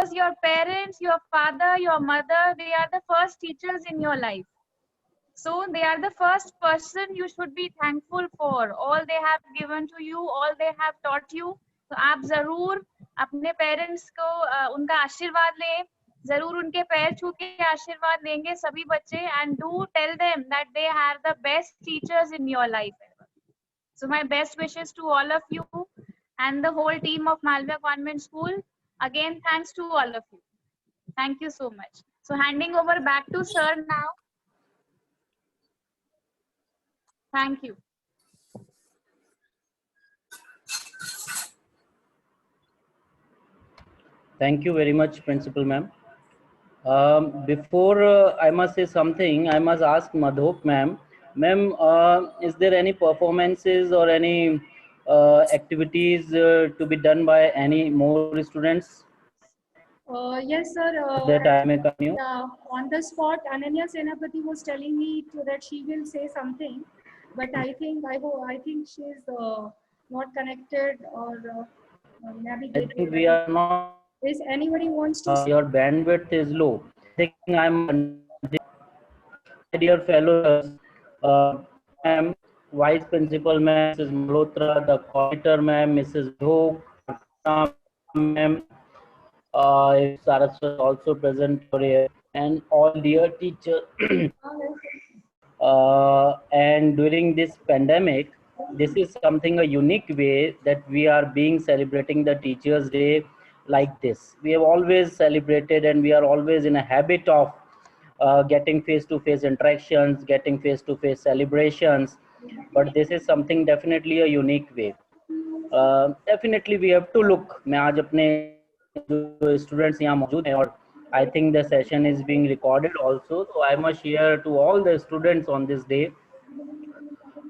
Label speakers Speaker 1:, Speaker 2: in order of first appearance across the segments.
Speaker 1: because your parents, your father, your mother, they are the first teachers in your life. So they are the first person you should be thankful for. All they have given to you, all they have taught you. तो आप जरूर अपने parents को उनका आशीर्वाद लें, जरूर उनके पैर छू के आशीर्वाद लेंगे सभी बच्चे, and do tell them that they have the best teachers in your life. So my best wishes to all of you and the whole team of Malviya Convent School. Again, thanks to all of you. Thank you so much. So handing over back to sir now. Thank you.
Speaker 2: Thank you very much, Principal Ma'am. Before I must say something, I must ask Madhok Ma'am. Ma'am, is there any performances or any activities to be done by any more students?
Speaker 3: Yes, sir.
Speaker 2: That I may continue.
Speaker 3: On the spot, Ananya Senapati was telling me that she will say something, but I think she is not connected or navigated.
Speaker 2: I think we are not.
Speaker 3: Is anybody wants to?
Speaker 2: Your bandwidth is low. I think I'm. Dear fellows, Ma'am, Vice Principal Ma'am, Mrs. Malhotra, the coordinator Ma'am, Mrs. Bhog, Ma'am, Saraswat also present here, and all dear teachers. And during this pandemic, this is something a unique way that we are being celebrating the Teachers' Day like this. We have always celebrated, and we are always in a habit of getting face-to-face interactions, getting face-to-face celebrations, but this is something definitely a unique way. Definitely we have to look. मैं आज अपने students यहाँ मौजूद हैं, और I think the session is being recorded also, so I must share to all the students on this day.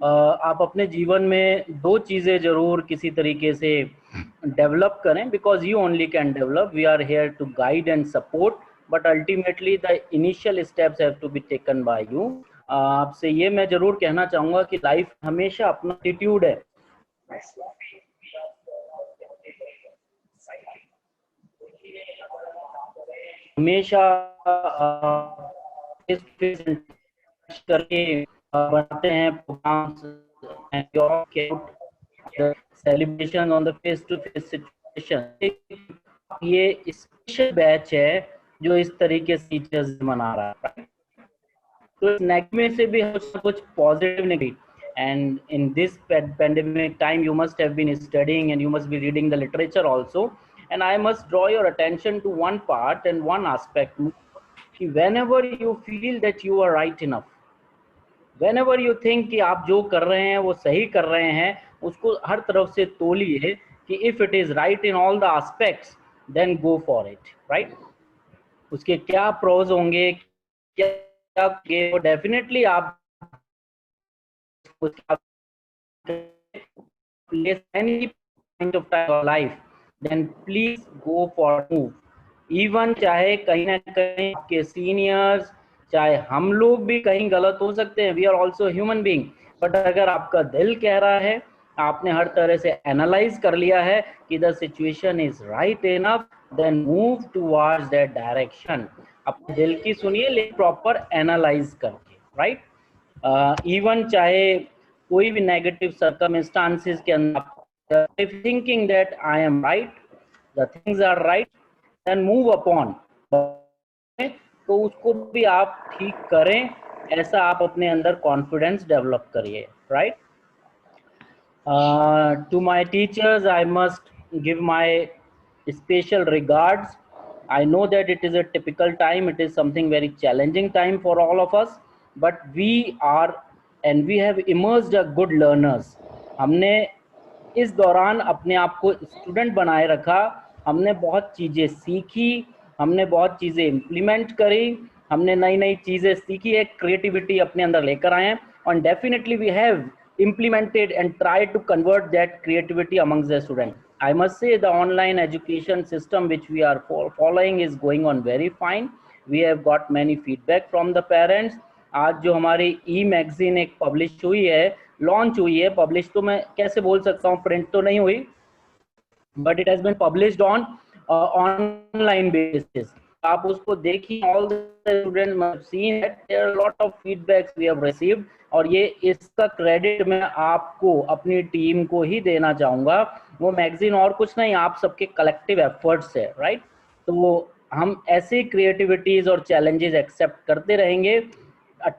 Speaker 2: आप अपने जीवन में दो चीजें जरूर किसी तरीके से डेवलप करें, because you only can develop. We are here to guide and support, but ultimately the initial steps have to be taken by you. आपसे ये मैं जरूर कहना चाहूँगा कि लाइफ हमेशा अपना एटीट्यूड है. हमेशा करके बनाते हैं programmes, celebration on the face to face situation. ये स्पेशल बैच है जो इस तरीके से टीचर्स मना रहा है, तो इस नेक में से भी कुछ पॉजिटिव निकली. And in this pandemic time, you must have been studying and you must be reading the literature also. And I must draw your attention to one part and one aspect. Whenever you feel that you are right enough, whenever you think कि आप जो कर रहे हैं वो सही कर रहे हैं, उसको हर तरफ से तोलिए कि if it is right in all the aspects, then go for it, right? उसके क्या pros होंगे, क्या वो definitely आप any point of time of life, then please go for move. Even चाहे कहीं ना कहीं आपके सीनियर्स, चाहे हम लोग भी कहीं गलत हो सकते हैं, we are also human being, but अगर आपका दिल कह रहा है, आपने हर तरह से एनालाइज कर लिया है कि the situation is right enough, then move towards that direction. अपने दिल की सुनिए, लेकिन प्रॉपर एनालाइज करके, राइट? इवन चाहे कोई भी नेगेटिव सर्कमस्टांसेस के अंदर, if thinking that I am right, the things are right, then move upon. तो उसको भी आप ठीक करें, ऐसा आप अपने अंदर कॉन्फिडेंस डेवलप करिए, right? To my teachers, I must give my special regards. I know that it is a typical time, it is something very challenging time for all of us, but we are and we have emerged a good learners. हमने इस दौरान अपने आप को student बनाए रखा, हमने बहुत चीज़ें सीखी, हमने बहुत चीज़ें इम्प्लीमेंट करी, हमने नई नई चीज़ें सीखी, एक क्रिएटिविटी अपने अंदर लेकर आए हैं, और definitely we have implemented and tried to convert that creativity amongst the students. I must say the online education system which we are following is going on very fine. We have got many feedback from the parents. आज जो हमारी e-magazine एक publish हुई है, launch हुई है, publish तो मैं कैसे बोल सकता हूँ, प्रिंट तो नहीं हुई, but it has been published on online basis. आप उसको देखिए, all the students seen that there are lot of feedbacks we have received, और ये इसका क्रेडिट मैं आपको, अपनी टीम को ही देना चाहूँगा। वो मैगजीन और कुछ नहीं, आप सबके कलेक्टिव एफर्ट्स है, राइट। तो हम ऐसे क्रिएटिविटीज और चैलेंजेस एक्सेप्ट करते रहेंगे।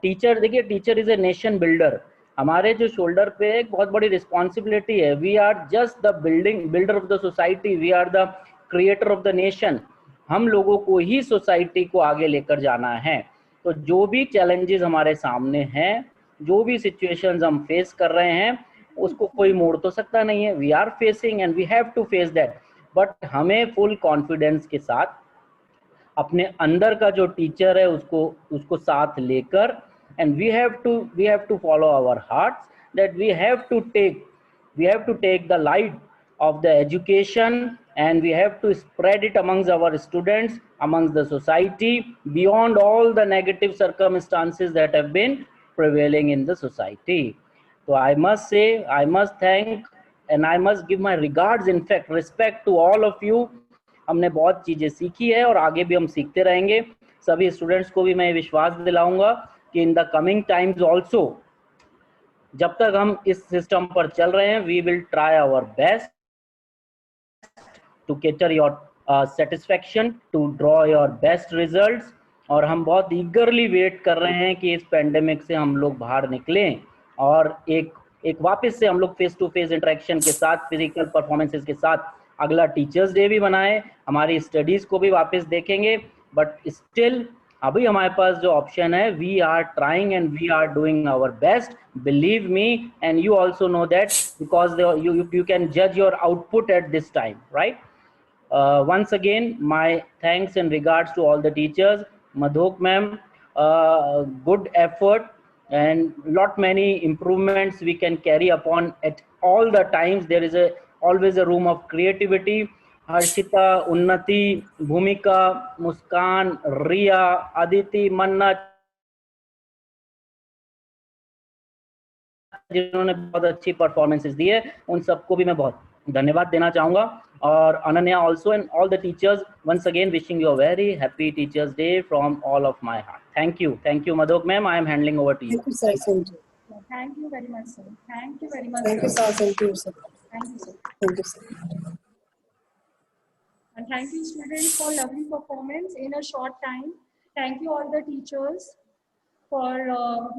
Speaker 2: टीचर, देखिए, teacher is a nation builder. हमारे जो शोल्डर पे एक बहुत बड़ी रिस्पॉन्सिबिलिटी है। We are just the builder of the society, we are the creator of the nation. हम लोगों को ही सोसाइटी को आगे लेकर जाना है। तो जो भी चैलेंजेस हमारे सामने हैं, जो भी सिचुएशंस हम फेस कर रहे हैं, उसको कोई मोड़ तो सकता नहीं है। We are facing and we have to face that, but हमें फुल कॉन्फिडेंस के साथ अपने अंदर का जो टीचर है उसको साथ लेकर, and we have to follow our hearts, that we have to take the light of the education, and we have to spread it amongst our students, amongst the society, beyond all the negative circumstances that have been prevailing in the society. So I must say, I must thank, and I must give my regards, in fact respect to all of you. हमने बहुत चीजें सीखी है और आगे भी हम सीखते रहेंगे। सभी स्टूडेंट्स को भी मैं विश्वास दिलाऊंगा कि in the coming times also, जब तक हम इस सिस्टम पर चल रहे हैं, we will try our best to cater your satisfaction, to draw your best results। और हम बहुत ईगरली वेट कर रहे हैं कि इस पेंडेमिक से हम लोग बाहर निकलें और एक वापस से हम लोग फेस टू फेस इंटरेक्शन के साथ, फिजिकल परफॉर्मेंसेस के साथ अगला टीचर्स डे भी मनाएं, हमारी स्टडीज को भी वापस देखेंगे। बट स्टिल अभी हमारे पास जो ऑप्शन है, we are trying and we are doing our best, believe me, and you also know that, because you can judge your output at this time, right? Once again, my thanks and regards to all the teachers. Madhok ma'am, good effort, and lot many improvements we can carry upon at all the times. There is always a room of creativity. Harshita, Unnati, Bhumika, Muskan, Riya, Aditi, Manna, जिन्होंने बहुत अच्छी performances दी है, उन सबको भी मैं बहुत धन्यवाद देना चाहूंगा। और Ananya also, and all the teachers, once again wishing you a very happy teachers day from all of my heart. Thank you Madhok ma'am, I am handling over to you.
Speaker 3: Thank you, sir. Thank you very much, sir. Thank you very much.
Speaker 4: Thank you, sir. Thank you, sir.
Speaker 3: Thank you, sir.
Speaker 4: Thank you, sir.
Speaker 3: And thank you, students, for lovely performance in a short time. Thank you, all the teachers, for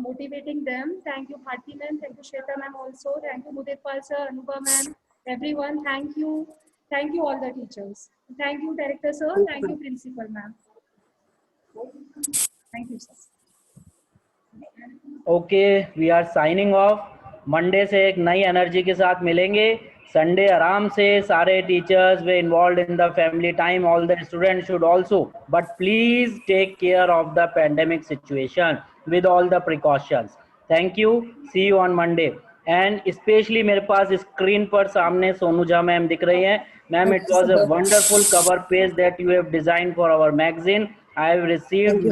Speaker 3: motivating them. Thank you, Bharti ma'am. Thank you, Shweta ma'am also. Thank you, Muditpal sir, Anubha ma'am, everyone. Thank you. Thank you, all the teachers. Thank you, Director sir. Thank you, Principal ma'am. Thank you, sir.
Speaker 2: Okay, we are signing off. Monday से एक नई energy के साथ मिलेंगे। Sunday आराम से सारे teachers वे involve in the family time, all the students should also, but please take care of the pandemic situation with all the precautions. Thank you, see you on Monday. And specially मेरे पास screen पर सामने Sonu Jha ma'am दिख रही हैं। Ma'am, it was a wonderful cover page that you have designed for our magazine. I have received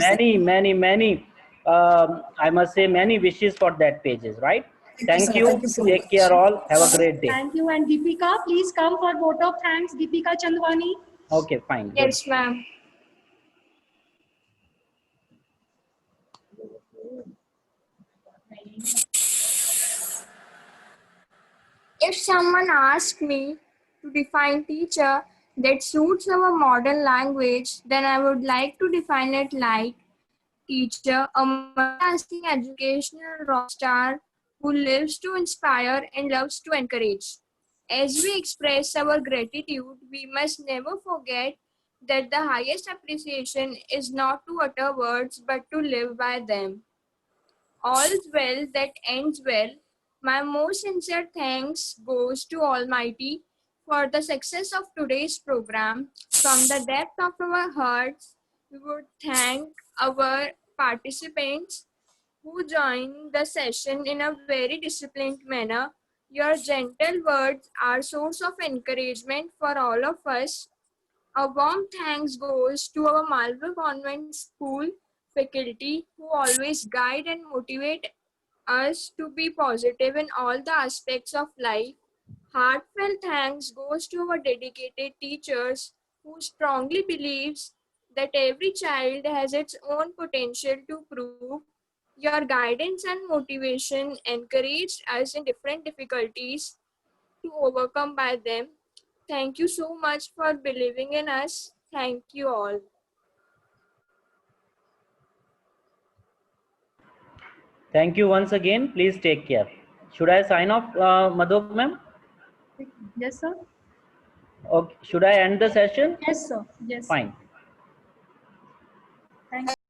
Speaker 2: many I must say many wishes for that pages, right? Thank you. Take care all. Have a great day.
Speaker 3: Thank you. And Deepika, please come for vote of thanks. Deepika Chandwani.
Speaker 2: Okay, fine. Good.
Speaker 5: Yes, ma'am. If someone asked me to define teacher that suits our modern language, then I would like to define it like teacher, a multitasking educational rock star who lives to inspire and loves to encourage. As we express our gratitude, we must never forget that the highest appreciation is not to utter words but to live by them. All's well that ends well. My most sincere thanks goes to Almighty for the success of today's program. From the depth of our hearts, we would thank our participants who joined the session in a very disciplined manner. Your gentle words are source of encouragement for all of us. A warm thanks goes to our Malvar Convent School faculty who always guide and motivate us to be positive in all the aspects of life. Heartfelt thanks goes to our dedicated teachers who strongly believes that every child has its own potential to prove. Your guidance and motivation encouraged us in different difficulties to overcome by them. Thank you so much for believing in us. Thank you all.
Speaker 2: Thank you once again. Please take care. Should I sign off, Madhuk ma'am?
Speaker 3: Yes, sir.
Speaker 2: Okay. Should I end the session?
Speaker 3: Yes, sir. Yes.
Speaker 2: Fine.